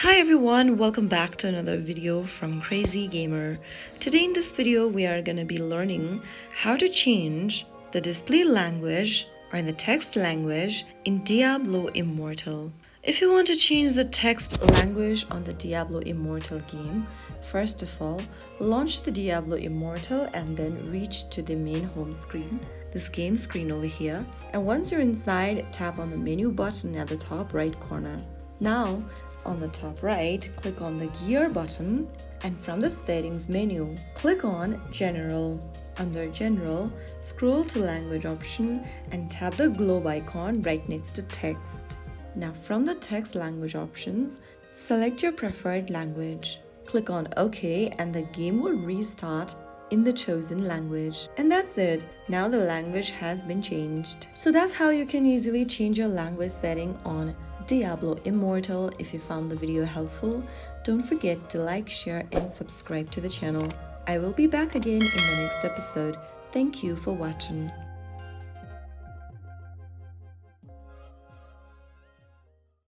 Hi everyone, welcome back to another video from Crazy Gamer. Today in this video we are going to be learning how to change the display language or the text language in Diablo Immortal. If you want to change the text language on the Diablo Immortal game, first of all, launch the Diablo Immortal and then reach to the main home screen, this game screen over here. And once you're inside, tap on the menu button at the top right corner. Now, on the top right, click on the gear button, and from the settings menu, click on General. Under General, scroll to Language option and tap the globe icon right next to text. Now from the text language options, select your preferred language. Click on OK and the game will restart in the chosen language. And that's it. Now the language has been changed. So that's how you can easily change your language setting on Diablo Immortal. If you found the video helpful, don't forget to like, share and subscribe to the channel. I will be back again in the next episode. Thank you for watching.